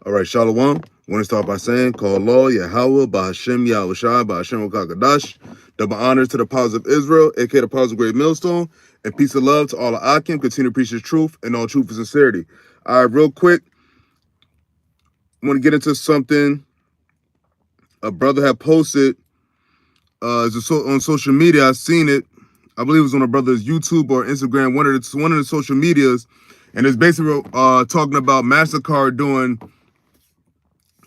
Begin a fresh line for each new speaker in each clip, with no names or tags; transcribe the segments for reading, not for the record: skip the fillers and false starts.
All right, Shalom. I want to start by saying, call law, YAHAWAH, BAHASHAM, YAHAWASHI, BAHASHAM, Wakakadash. Double honors to the powers of Israel, aka the powers of Great Millstone, and peace and love to all the Akim. Continue to preach the truth and all truth and sincerity. All right, real quick, I want to get into something a brother had posted on social media. I've seen it. I believe it was on a brother's YouTube or Instagram, one of the social medias, and it's basically talking about Mastercard doing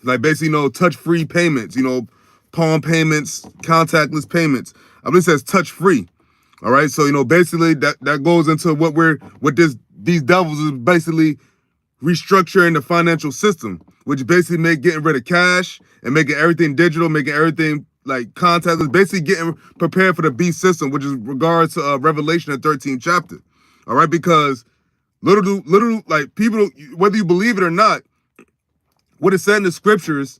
like basically touch-free payments, palm payments, contactless payments. I believe it says touch-free. All right, so basically that goes into these devils is basically restructuring the financial system, which basically getting rid of cash and making everything digital, making everything like contactless, basically getting prepared for the beast system, which is regards to Revelation, the 13th chapter. All right, because little like people, whether you believe it or not, what is said in the scriptures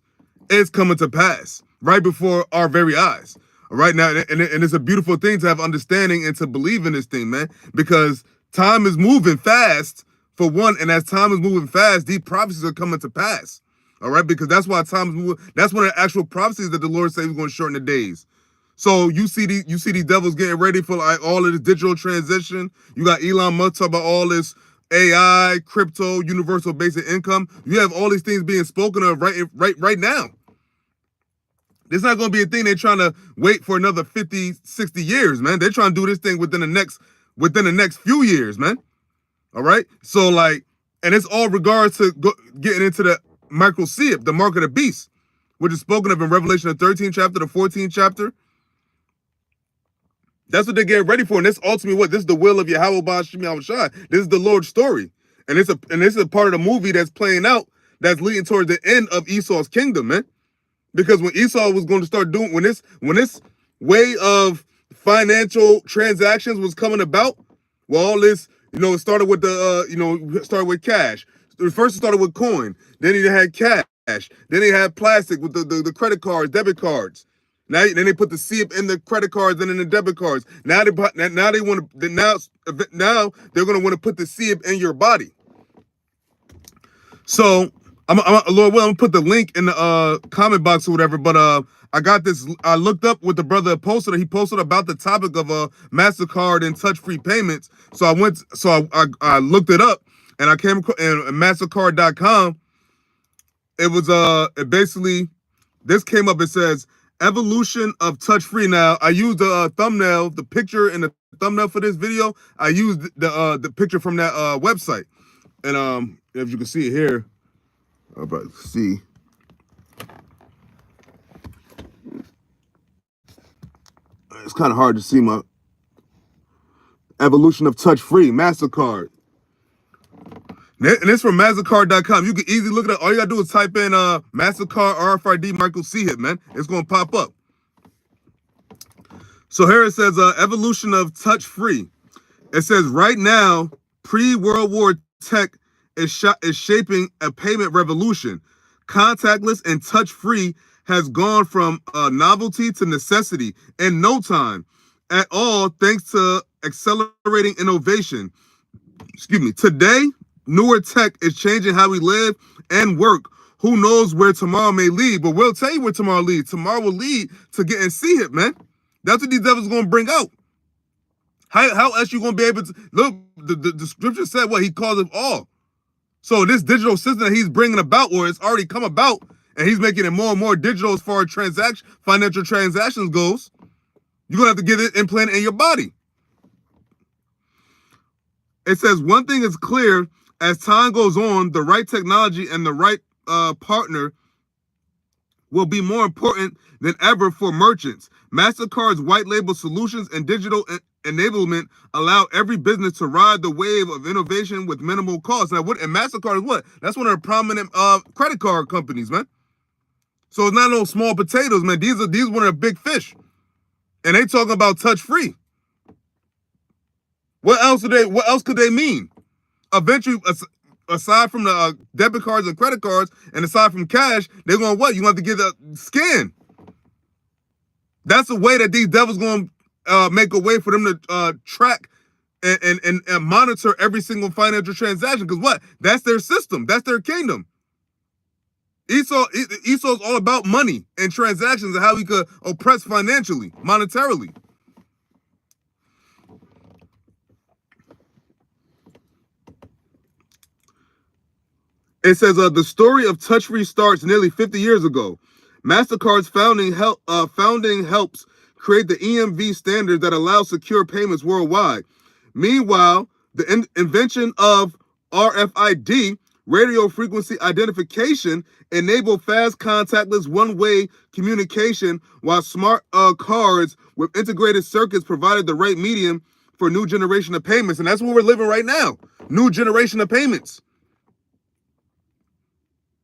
is coming to pass right before our very eyes. All right, now, and it's a beautiful thing to have understanding and to believe in this thing, man, because time is moving fast, for one, and as time is moving fast, these prophecies are coming to pass. All right, because that's why time is moving. That's one of the actual prophecies that the Lord said He was going to shorten the days. So you see these devils getting ready for like all of this digital transition. You got Elon Musk talking about all this AI, crypto, universal basic income. You have all these things being spoken of right now. It's not going to be a thing they're trying to wait for another 50, 60 years, man. They're trying to do this thing within the next few years, man. All right? So like, and it's all regards to getting into the microseip, the mark of the beast, which is spoken of in Revelation, the 13th chapter, the 14th chapter. That's what they're getting ready for. And this ultimately this is the will of YAHAWAH, BAHASHAM, YAHAWASHI. This is the Lord's story. And this is a part of the movie that's playing out that's leading towards the end of Esau's kingdom, man. Because when Esau was going to start doing, when this way of financial transactions was coming about, well, all this, it started with started with cash. First it started with coin. Then he had cash. Then he had plastic with the credit cards, debit cards. Then they put the SIP in the credit cards and in the debit cards. Now they're going to want to put the SIP in your body. So I'm gonna put the link in the comment box or whatever. But I got this. I looked up what the brother posted. He posted about the topic of Mastercard and touch-free payments. So I looked it up and I came across Mastercard.com. It was it basically, this came up. It says evolution of touch-free. Now I used the thumbnail, the picture in the thumbnail for this video. I used the picture from that website, and if you can see it here. I'm about to see. It's kind of hard to see my evolution of touch-free, Mastercard. And it's from Mastercard.com. You can easily look at it. All you got to do is type in Mastercard RFID Michael C hit, man. It's going to pop up. So here it says evolution of touch-free. It says right now, pre-World War tech is shaping a payment revolution. Contactless and touch-free has gone from novelty to necessity in no time at all, thanks to accelerating innovation. Excuse me. Today, newer tech is changing how we live and work. Who knows where tomorrow may lead, but we'll tell you where tomorrow leads. Tomorrow will lead to getting C-hip, man. That's what these devils are going to bring out. How else you going to be able to... Look, the scripture said what? He calls it all. So this digital system that he's bringing about, or it's already come about, and he's making it more and more digital as far as financial transactions goes, you're going to have to get it implanted in your body. It says, one thing is clear, as time goes on, the right technology and the right partner will be more important than ever for merchants. Mastercard's white label solutions and digital enablement allow every business to ride the wave of innovation with minimal cost. Now, and Mastercard is what? That's one of the prominent credit card companies, man. So it's not no small potatoes, man. These are one of the big fish, and they talking about touch free. What else could they mean? Eventually, aside from the debit cards and credit cards, and aside from cash, they're going what? You have to get a scan. That's the way that these devils going to make a way for them to track and monitor every single financial transaction. Because what? That's their system. That's their kingdom. Esau's all about money and transactions and how he could oppress financially, monetarily. It says the story of touch-free starts nearly 50 years ago. Mastercard's founding helps create the EMV standard that allows secure payments worldwide. Meanwhile, the invention of RFID, radio frequency identification, enabled fast contactless one-way communication, while smart cards with integrated circuits provided the right medium for new generation of payments. And that's what we're living right now. New generation of payments.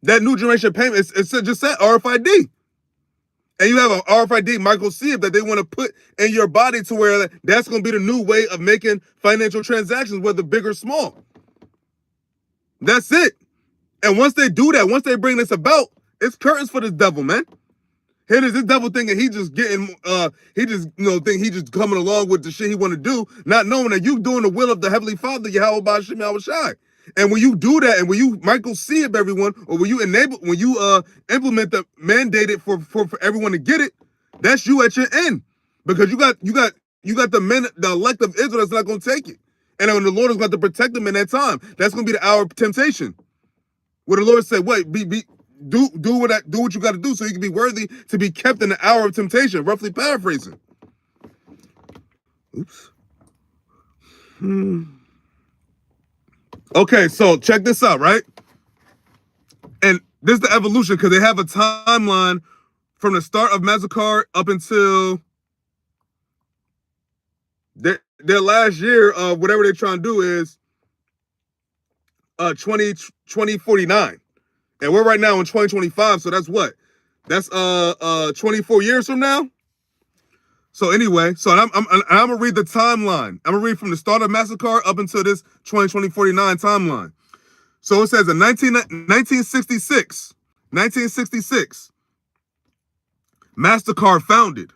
That new generation of payments, it just said RFID. And you have an RFID microchip that they want to put in your body to where that's going to be the new way of making financial transactions, whether big or small. That's it. And once they do that, once they bring this about, it's curtains for this devil, man. Here it is, this devil thinking he just getting, think he just coming along with the shit he want to do, not knowing that you doing the will of the Heavenly Father, YAHAWAH, BAHASHAM, YAHAWASHI. And when you do that, and when you microchip everyone, or when you implement the mandated for everyone to get it, that's you at your end, because you got the elect of Israel that's not going to take it, and when the Lord is going to protect them in that time, that's going to be the hour of temptation, where the Lord said, "Wait, do what you got to do, so you can be worthy to be kept in the hour of temptation." Roughly paraphrasing. Oops. Okay, so check this out, right? And this is the evolution, because they have a timeline from the start of Mastercard up until their last year of whatever they're trying to do is 2049. And we're right now in 2025, so that's what? That's 24 years from now? So anyway, so I'm gonna read the timeline. I'm gonna read from the start of Mastercard up until this 2049 timeline. So it says in 1966, Mastercard founded.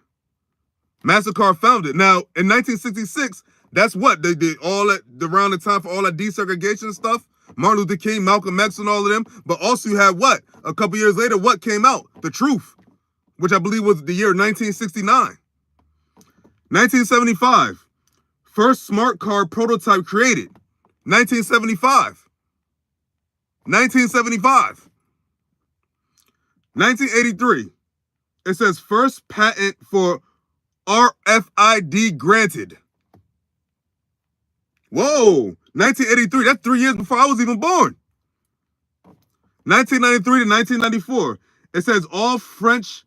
Now in 1966, that's what they did all that around the time for all that desegregation stuff. Martin Luther King, Malcolm X, and all of them. But also you have what? A couple years later, what came out? The Truth, which I believe was the year 1969. 1975, first smart card prototype created. 1975. 1983, it says first patent for RFID granted. Whoa, 1983, that's 3 years before I was even born. 1993 to 1994, it says all French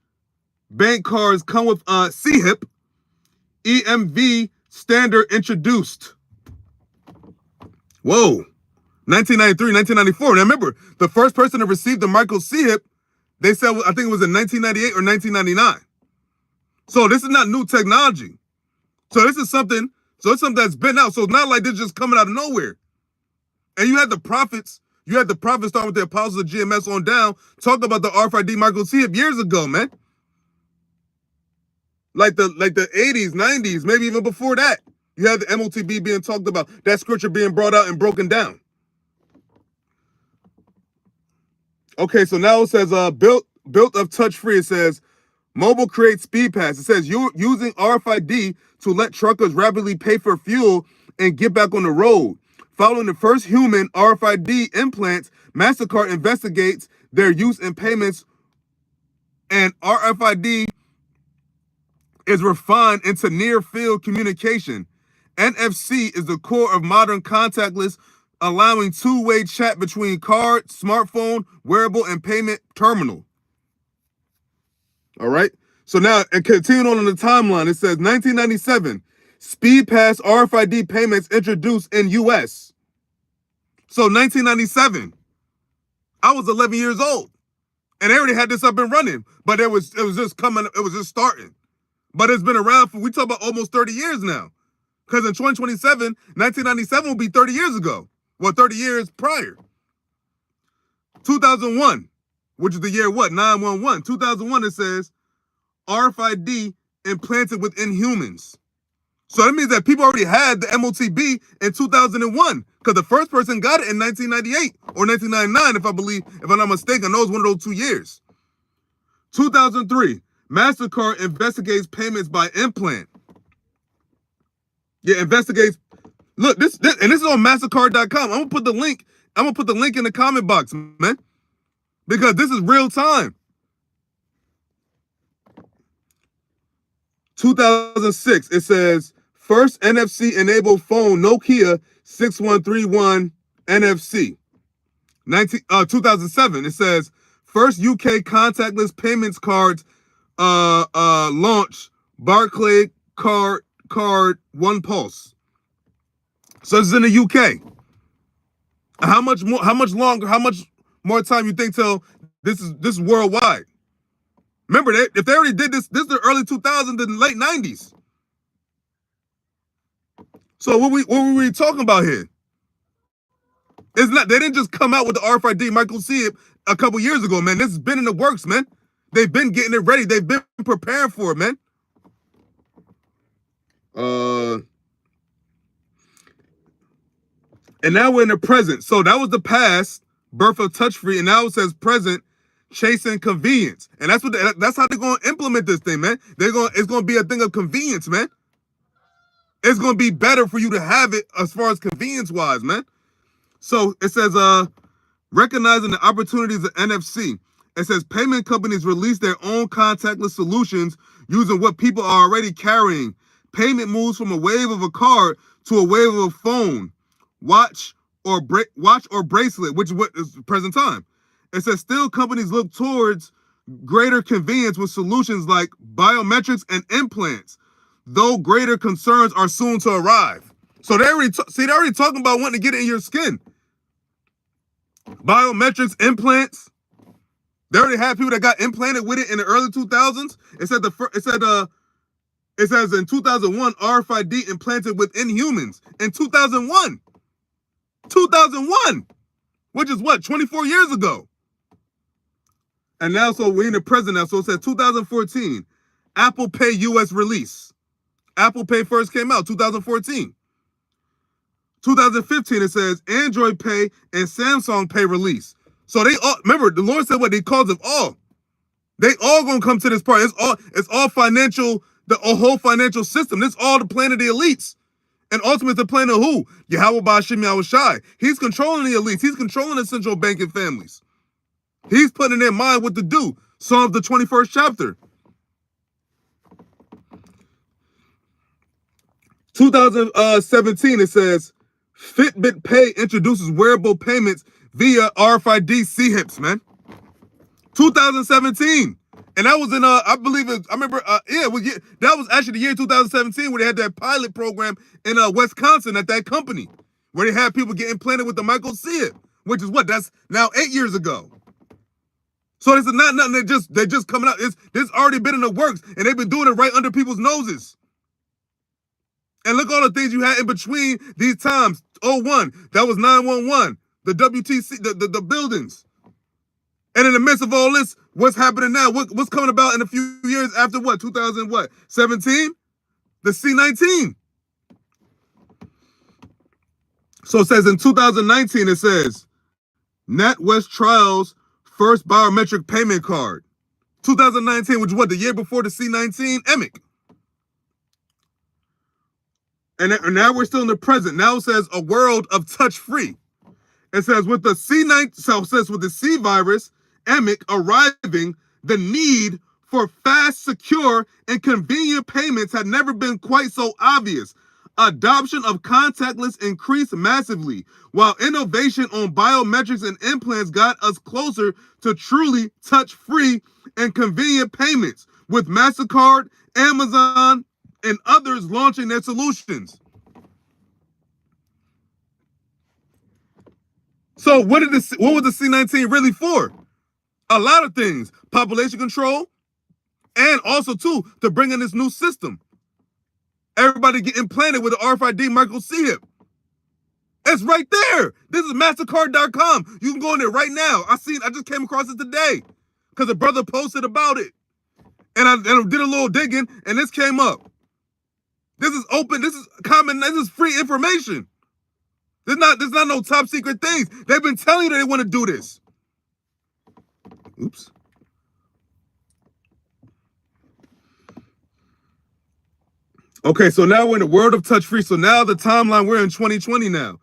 bank cards come with CHIP, EMV standard introduced. Whoa. 1993, 1994. Now remember, the first person to receive the microchip, they said, I think it was in 1998 or 1999. So this is not new technology. So this is something, it's something that's been out. So it's not like this just coming out of nowhere. And you had the prophets starting with the apostles of GMS on down, talking about the RFID microchip years ago, man. Like the 80s, 90s, maybe even before that. You had the MOTB being talked about, that scripture being brought out and broken down. Okay, so now it says built of touch free. It says mobile creates speed pass. It says you're using RFID to let truckers rapidly pay for fuel and get back on the road. Following the first human RFID implants, Mastercard investigates their use in payments, and RFID is refined into near-field communication. NFC is the core of modern contactless, allowing two-way chat between card, smartphone, wearable, and payment terminal. All right. So now, and continuing on in the timeline, it says 1997, Speed Pass RFID payments introduced in U.S. So 1997, I was 11 years old, and they already had this up and running, but it was just starting. But it's been around for, we talk about almost 30 years now. Because in 2027, 1997 will be 30 years ago. Well, 30 years prior. 2001, which is the year what? 911. 2001, it says RFID implanted within humans. So that means that people already had the MOTB in 2001, because the first person got it in 1998 or 1999, if I'm not mistaken. I know it's one of those 2 years. 2003, Mastercard investigates payments by implant. Yeah, investigates. Look, this and this is on Mastercard.com. I'm gonna put the link. I'm gonna put the link in the comment box, man, because this is real time. 2006, it says first NFC-enabled phone, Nokia 6131 NFC. 2007, it says first UK contactless payments cards launch, Barclay card One Pulse. So this is in the UK. How much more time you think till this is worldwide? Remember that if they already did this is the early 2000s and late 90s. So what were we talking about here? It's not, they didn't just come out with the RFID Michael C a couple years ago, man. This has been in the works, man. They've been getting it ready. They've been preparing for it, man. And now we're in the present. So that was the past, birth of touch-free, and now it says present, chasing convenience. And that's how they're going to implement this thing, man. It's going to be a thing of convenience, man. It's going to be better for you to have it as far as convenience-wise, man. So it says, recognizing the opportunities of NFC. It says payment companies release their own contactless solutions using what people are already carrying. Payment moves from a wave of a card to a wave of a phone, watch or bracelet, which is what is present time. It says still companies look towards greater convenience with solutions like biometrics and implants, though greater concerns are soon to arrive. So they're already talking about wanting to get it in your skin. Biometrics, implants. They already had people that got implanted with it in the early 2000s. It says in 2001, RFID implanted within humans. In 2001, which is what, 24 years ago. And now, so we're in the present now. So it says 2014, Apple Pay US release. Apple Pay first came out 2014. 2015, it says Android Pay and Samsung Pay release. So they all, remember, the Lord said what he calls them all. They all gonna come to this part. It's all financial, the whole financial system. This all the plan of the elites. And ultimately the plan of who? YAHAWAH, BAHASHAM, YAHAWASHI. He's controlling the elites. He's controlling the central banking families. He's putting in their mind what to do. Psalms the 21st chapter. 2017, it says Fitbit Pay introduces wearable payments via RFID CHIPs, man. 2017. And that was in, I believe it, I remember, that was actually the year 2017 where they had that pilot program in Wisconsin at that company, where they had people get implanted with the Michael C, which is what, that's now 8 years ago. So this is not nothing they just coming out. This already been in the works, and they've been doing it right under people's noses. And look all the things you had in between these times. 01, that was 911, the WTC, the buildings. And in the midst of all this, what's happening now? What's coming about in a few years after what? 2017? The C19. So it says in 2019, it says, NatWest trials first biometric payment card. 2019, which is what, the year before the C19 EMIC. And now we're still in the present. Now it says a world of touch-free. It says with the C9, so it says with the C virus, EMIC arriving, the need for fast, secure, and convenient payments had never been quite so obvious. Adoption of contactless increased massively, while innovation on biometrics and implants got us closer to truly touch-free and convenient payments, with Mastercard, Amazon, and others launching their solutions. So what was the C19 really for? A lot of things. Population control, and also too, to bring in this new system. Everybody get implanted with the RFID Michael C hip. It's right there. This is Mastercard.com. You can go in there right now. I just came across it today because a brother posted about it. And I did a little digging, and this came up. This is open. This is common. This is free information. There's not no top secret things. They've been telling you that they want to do this. Oops. Okay, so now we're in the world of touch-free. So now the timeline, we're in 2020 now.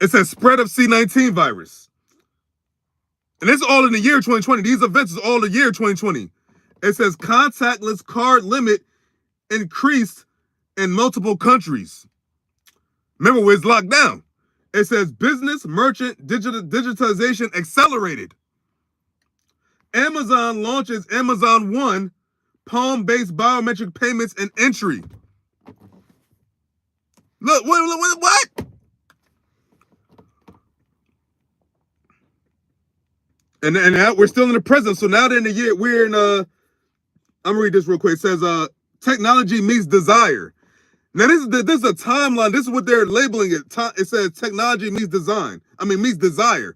It says spread of C19 virus. And it's all in the year 2020. These events is all the year 2020. It says contactless card limit increased in multiple countries. Remember, where it's locked down. It says business merchant digitization accelerated. Amazon launches Amazon One, palm-based biometric payments and entry. Look, what? And now we're still in the present. So now they're in the year, we're in, I'm gonna read this real quick. It says, technology meets desire. Now this is a timeline. This is what they're labeling it. It says technology meets meets desire.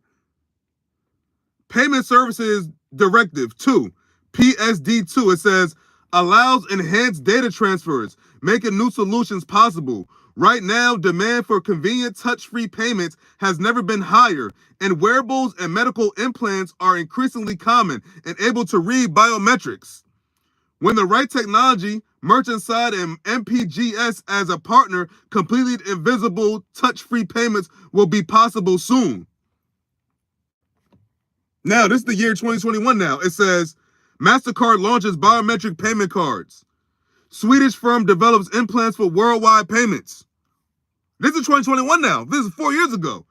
Payment Services Directive 2, PSD2. It says allows enhanced data transfers, making new solutions possible. Right now, demand for convenient touch-free payments has never been higher, and wearables and medical implants are increasingly common and able to read biometrics. When the right technology, merchant side and MPGS as a partner, completely invisible touch-free payments will be possible soon. Now, this is the year 2021 now. It says, Mastercard launches biometric payment cards. Swedish firm develops implants for worldwide payments. This is 2021 now. This is 4 years ago.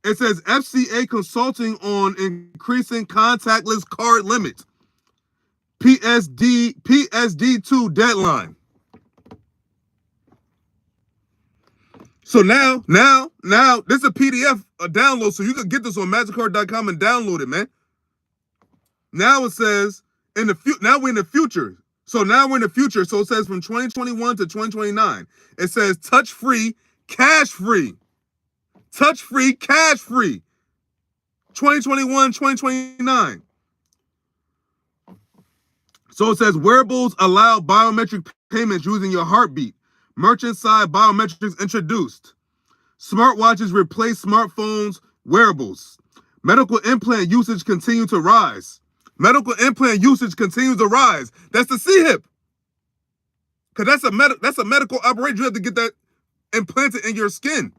It says FCA consulting on increasing contactless card limit. PSD2 deadline. So now, this is a PDF, a download, so you can get this on Mastercard.com and download it, man. Now it says now we're in the future. So now we're in the future. So it says from 2021 to 2029. It says touch-free, cash-free. Touch-free, cash-free. 2021, 2029. So it says wearables allow biometric payments using your heartbeat. Merchant side biometrics introduced. Smartwatches replace smartphones, wearables. Medical implant usage continue to rise. Medical implant usage continues to rise. That's the CHIP. Because that's a medical operation. You have to get that implanted in your skin.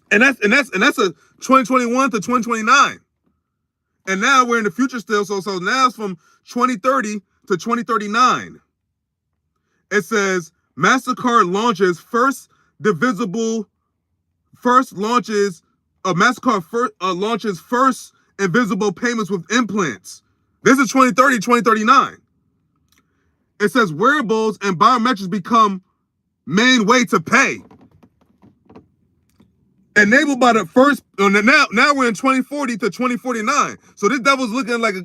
And that's a 2021 to 2029. And now we're in the future still. So now it's from 2030 to 2039. It says Mastercard launches launches first invisible payments with implants. This is 2030, 2039. It says wearables and biometrics become main way to pay. Enabled by the first, now we're in 2040 to 2049. So this devil's looking like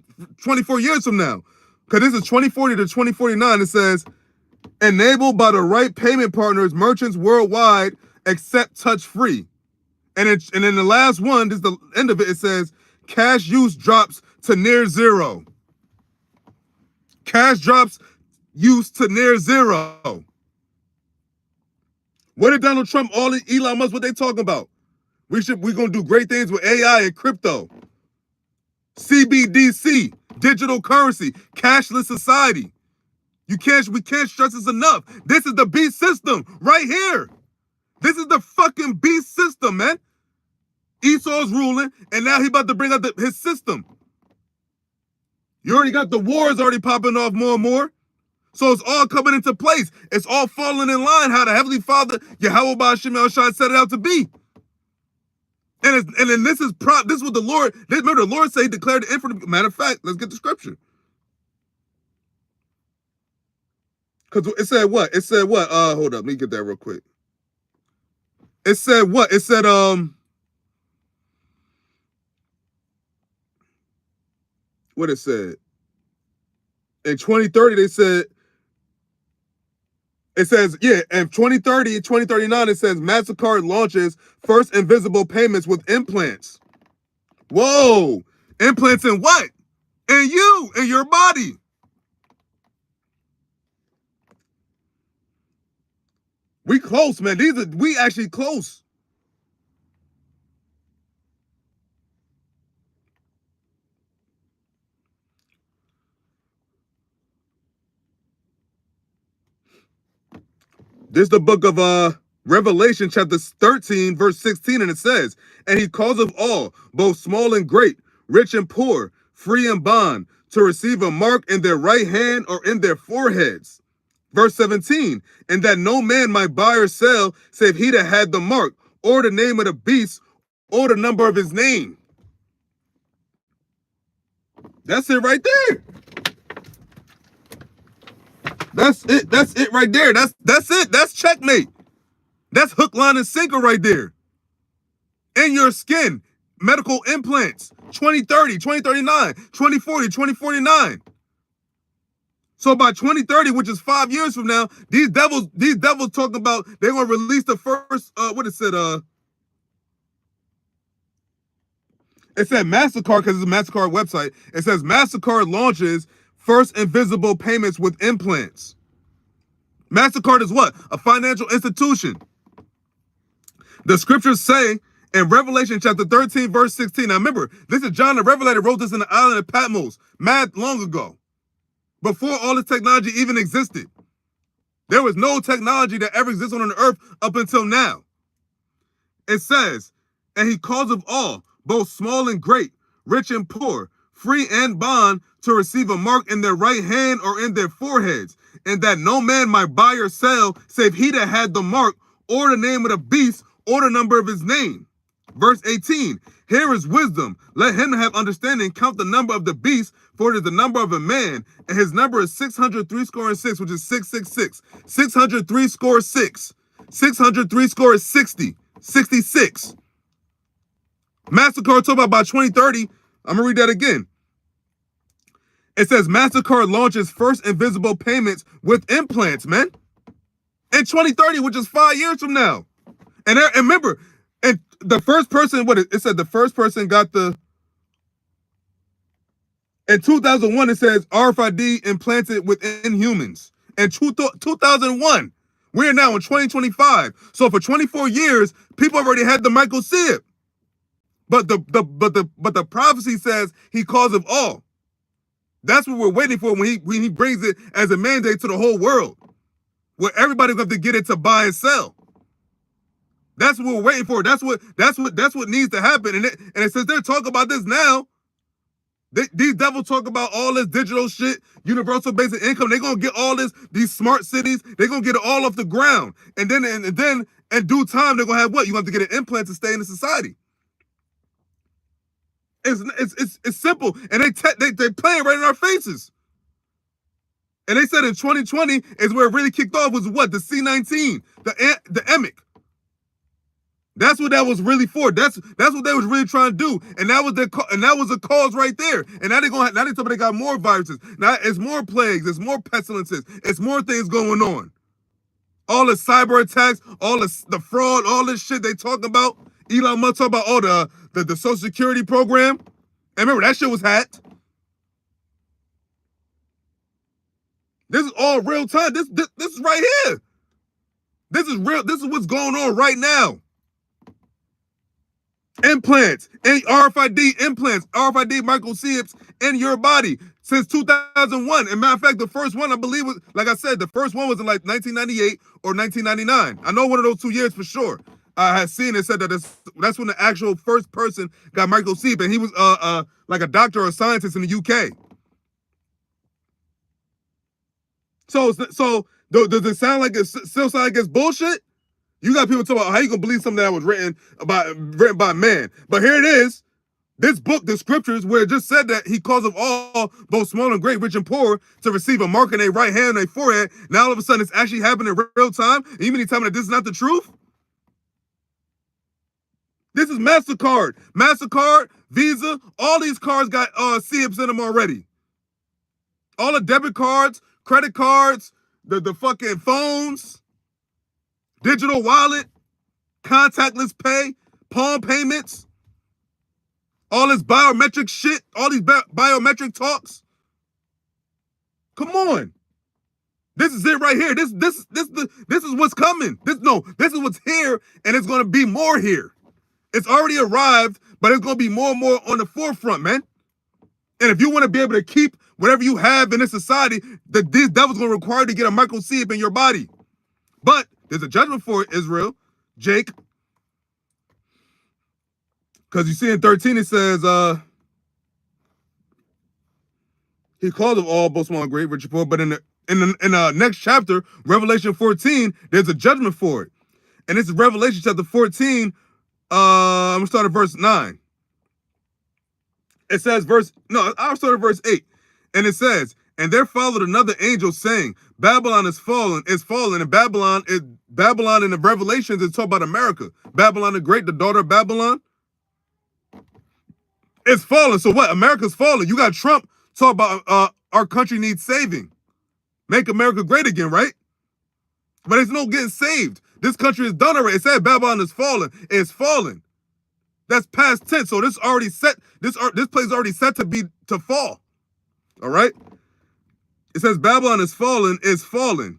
24 years from now. Because this is 2040 to 2049. It says, enabled by the right payment partners, merchants worldwide accept touch-free. And then the last one, this is the end of it, it says, cash use drops to near zero. Cash drops use to near zero. What did Donald Trump, all Elon Musk, what they talking about? We're gonna do great things with AI and crypto. CBDC, digital currency, cashless society. We can't stress this enough. This is the beast system right here. This is the fucking beast system, man. Esau's ruling, and now he about to bring up his system. You already got the wars already popping off more and more. So it's all coming into place. It's all falling in line how the Heavenly Father, YAHAWAH BAHASHAM YAHAWASHI, set it out to be. And then this is what the Lord, remember the Lord said he declared the infinite. Matter of fact, let's get the scripture. Because it said what? Hold up, let me get that real quick. It said what? It said, what it said. In 2030, they said, it says, yeah, and 2030, 2039, it says Mastercard launches first invisible payments with implants. Whoa! Implants in what? In you, in your body. We close, man. We actually close. This is the book of Revelation, chapter 13, verse 16, and it says, "And he calls of all, both small and great, rich and poor, free and bond, to receive a mark in their right hand or in their foreheads." Verse 17, "And that no man might buy or sell, save he that had the mark, or the name of the beast, or the number of his name." That's it right there. That's it. That's it right there. That's it. That's checkmate. That's hook, line, and sinker right there. In your skin, medical implants, 2030, 2039, 2040, 2049. So by 2030, which is 5 years from now, these devils talking about they're gonna release the first what is it? It said Mastercard, because it's a Mastercard website. It says Mastercard launches first invisible payments with implants. Mastercard is what? A financial institution. The scriptures say in Revelation chapter 13, verse 16. Now remember, this is John the Revelator wrote this in the island of Patmos, mad long ago, before all this technology even existed. There was no technology that ever existed on the earth up until now. It says, "And he calls of all, both small and great, rich and poor, free and bond, to receive a mark in their right hand or in their foreheads, and that no man might buy or sell, save he that had the mark, or the name of the beast, or the number of his name." Verse 18, "Here is wisdom. Let him have understanding count the number of the beast, for it is the number of a man, and his number is 603 score and 6, which is 666. 603 score 6. 603 score is 60. 66. Mastercard talk about by 2030. I'm gonna read that again. It says Mastercard launches first invisible payments with implants, man. In 2030, which is 5 years from now. And remember, and the first person, it said the first person got the, in 2001, it says RFID implanted within humans. In 2001, we're now in 2025. So for 24 years, people already had the microchip. But the prophecy says he calls of all. That's what we're waiting for when he brings it as a mandate to the whole world, where everybody's going to get it to buy and sell. That's what we're waiting for. That's what needs to happen. And it says they're talking about this now. These devils talk about all this digital shit, universal basic income. They're gonna get all these smart cities. They're gonna get it all off the ground. And then in due time, they're gonna have what? You have to get an implant to stay in the society. It's simple, and they playing right in our faces. And they said in 2020 is where it really kicked off, was what? The C19, the EMIC. That's what that was really for. That's what they was really trying to do, and that was the cause right there. And now they talking they got more viruses. Now it's more plagues, it's more pestilences, it's more things going on. All the cyber attacks, all the fraud, all this shit they talking about. Elon Musk talking about all the Social Security program. And remember that shit was hacked. This is all real time. This is right here. This is real. This is what's going on right now. Implants, and RFID implants, RFID microchips in your body since 2001. And matter of fact, the first one, I believe, was, like I said, the first one was in like 1998 or 1999. I know one of those 2 years for sure. I had seen it said that that's when the actual first person got microchip, and he was like a doctor or a scientist in the UK. So does it sound like still sound like it's bullshit? You got people talking about how you gonna believe something that was written by man. But here it is, this book, the scriptures, where it just said that he calls of all, both small and great, rich and poor, to receive a mark in their right hand and their forehead. Now all of a sudden it's actually happening in real time. And you mean you tell me that this is not the truth? This is Mastercard, Visa, all these cards got CIPs in them already. All the debit cards, credit cards, the fucking phones, digital wallet, contactless pay, palm payments, all this biometric shit, all these biometric talks. Come on. This is it right here. This is what's coming. This is what's here, and it's gonna be more here. It's already arrived, but it's gonna be more and more on the forefront, man. And if you want to be able to keep whatever you have in this society, these devils gonna require you to get a microchip in your body. But there's a judgment for it, Israel, Jake. Because you see in 13 it says, he called them all, both small and great, rich and poor. But in the next chapter, Revelation 14, there's a judgment for it. And this is Revelation chapter 14. I'm gonna start at verse 9. It says I'll start at verse 8. And it says, and there followed another angel saying, Babylon is fallen, and Babylon in the Revelations is talking about America. Babylon the Great, the daughter of Babylon. It's fallen. So what? America's fallen. You got Trump talk about our country needs saving. Make America great again, right? But it's no getting saved. This country is done already. It said Babylon is fallen. It's fallen. That's past tense. So this already set. This place is already set to fall. All right. It says Babylon is fallen. Is fallen.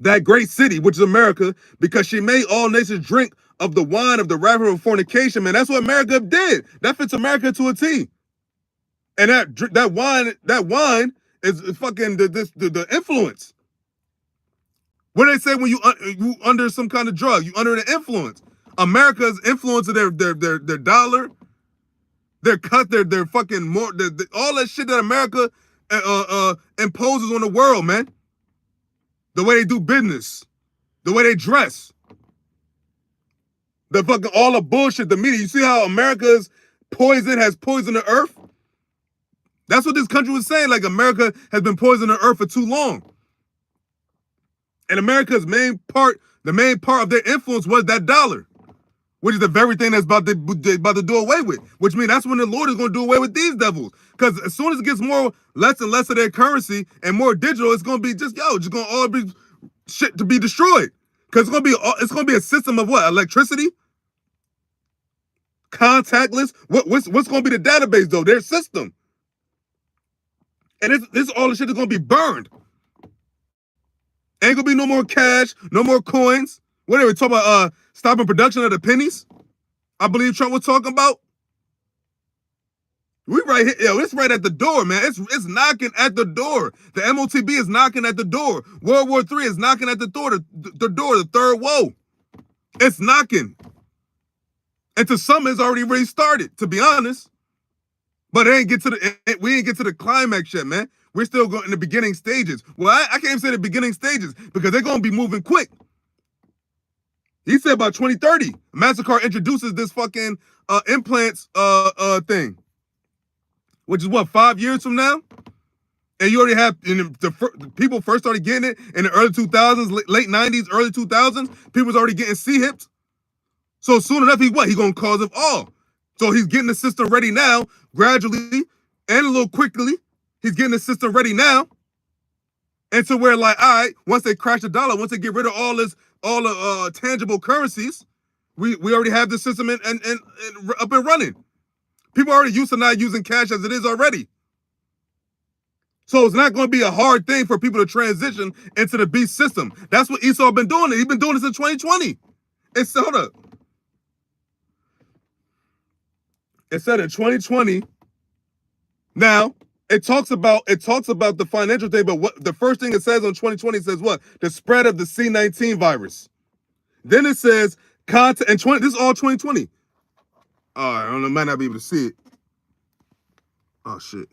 That great city, which is America, because she made all nations drink of the wine of the wrath of fornication. Man, that's what America did. That fits America to a T. And that wine is fucking the influence. What do they say when you under some kind of drug? You under the influence. America's influence of their dollar, their cut, their fucking more, all that shit that America imposes on the world, man. The way they do business, the way they dress, the fucking all the bullshit, the media. You see how America's poison has poisoned the earth? That's what this country was saying. Like America has been poisoning the earth for too long. And America's main part of their influence was that dollar, which is the very thing that's about to do away with. Which means that's when the Lord is going to do away with these devils. Because as soon as it gets less and less of their currency and more digital, it's going to be just going to all be shit to be destroyed. Because it's going to be a system of what? Electricity? Contactless? What's going to be the database though? Their system. And this all the shit is going to be burned. Ain't gonna be no more cash, no more coins. What are we talking about? Stopping production of the pennies? I believe Trump was talking about. We right here, yo, it's right at the door, man. It's knocking at the door. The MOTB is knocking at the door. World War III is knocking at the door. The third woe. It's knocking. And to some, it's already really started, to be honest. But we ain't get to the climax yet, man. We're still going in the beginning stages. Well, I can't even say the beginning stages because they're going to be moving quick. He said by 2030, Mastercard introduces this fucking implants thing, which is what, 5 years from now? And you already have, the people first started getting it in the early 2000s, late 90s, early 2000s. People was already getting C-hips. So soon enough, he going to cause it all. So he's getting the system ready now, gradually and a little quickly. He's getting the system ready now. And so we're like, all right, once they crash the dollar, once they get rid of all the tangible currencies, we already have the system and up and running. People are already used to not using cash as it is already. So it's not going to be a hard thing for people to transition into the beast system. That's what Esau been doing. He's been doing this in 2020. It's hold up. It said in 2020. Now, it talks about the financial thing, but what the first thing it says on 2020 says what? The spread of the C-19 virus. Then it says content and this is all 2020. I don't know, might not be able to see it. Oh shit.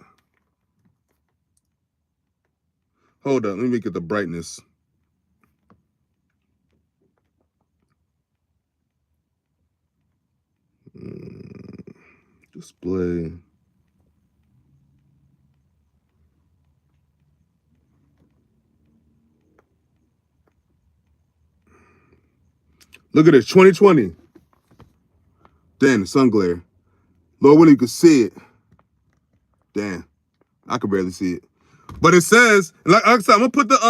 Hold up, let me get the brightness. Display. Look at this, 2020. Damn, the sun glare. Lord willing, you can see it. Damn, I can barely see it. But it says, like I said, I'm gonna put the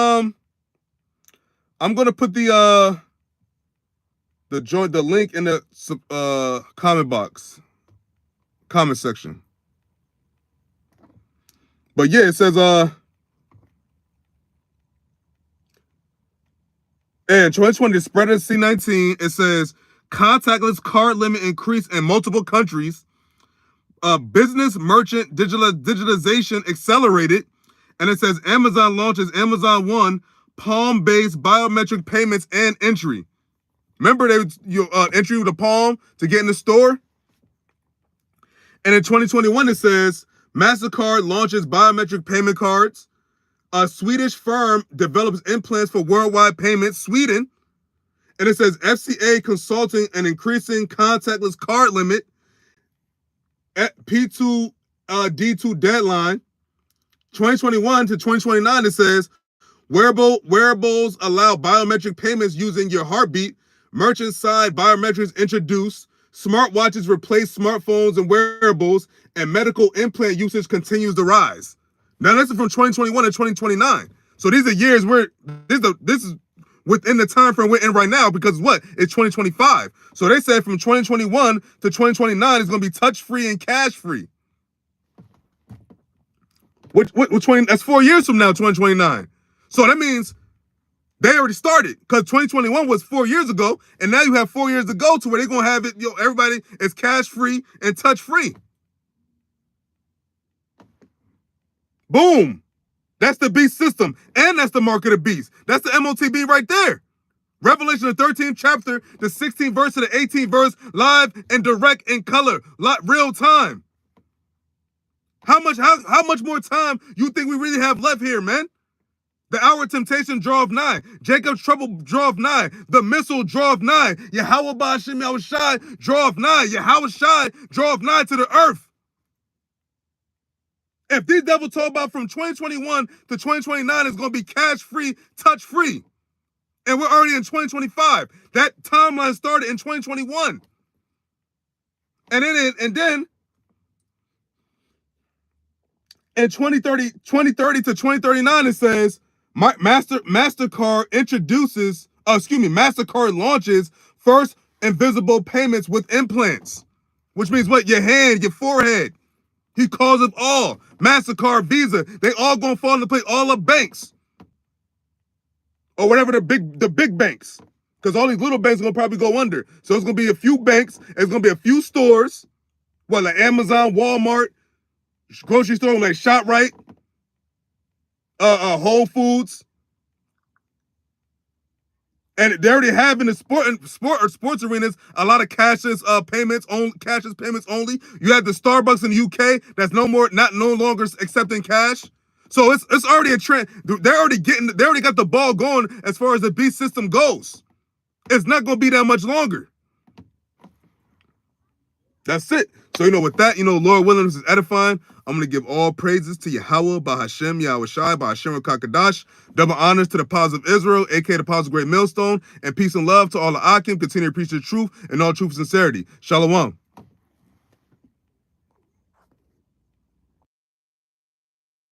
link in the comment section. But yeah, it says And 2020, the spread of C19, it says contactless card limit increase in multiple countries. Business merchant digitalization accelerated. And it says Amazon launches Amazon One, Palm-based biometric payments and entry. Remember you entry with a palm to get in the store? And in 2021, it says Mastercard launches biometric payment cards. A Swedish firm develops implants for worldwide payments, Sweden. And it says FCA consulting and increasing contactless card limit. P2 D2 deadline. 2021 to 2029, it says wearables allow biometric payments using your heartbeat. Merchant side biometrics introduced. Smartwatches replace smartphones and wearables, and medical implant usage continues to rise. Now this is from 2021 to 2029. So these are years where this is within the time frame we're in right now, because what? It's 2025. So they said from 2021 to 2029 it's going to be touch-free and cash-free. That's 4 years from now, 2029. So that means they already started, because 2021 was 4 years ago, and now you have 4 years to go to where they're going to have it, everybody is cash-free and touch-free. Boom. That's the beast system, and that's the mark of the beast. That's the MOTB right there. Revelation, the 13th chapter, the 16th verse to the 18th verse, live and direct in color, real time. How much more time you think we really have left here, man? The hour of temptation draweth nigh. Jacob's trouble draweth nigh. The missile draweth nigh. Yahawah BAHASHAM YAHAWASHI draweth nigh. YAHAWASHI draweth nigh to the earth. If these devils talk about from 2021 to 2029 is going to be cash-free, touch-free, and we're already in 2025, that timeline started in 2021. And then in 2030 to 2039, it says Mastercard launches first invisible payments with implants, which means what? Your hand, your forehead. He calls it all. Mastercard, Visa, they all gonna fall into place. All the banks, or whatever the big banks, because all these little banks are gonna probably go under. So it's gonna be a few banks. It's gonna be a few stores, like Amazon, Walmart, grocery store like ShopRite, Whole Foods, and they already have in the sports arenas a lot of cashless payments only. You have the Starbucks in the UK that's no longer accepting cash. So it's already a trend. They already got the ball going as far as the beast system goes. It's not going to be that much longer. That's it. So, with that, Lord willing, this is edifying. I'm going to give all praises to Yahawah, BAHASHAM, YAHAWASHI, BAHASHAM Rakakadash. Double honors to the Pause of Israel, a.k.a. the Pause of Great Millstone. And peace and love to all the Akim. Continue to preach the truth and all truth and sincerity. Shalom.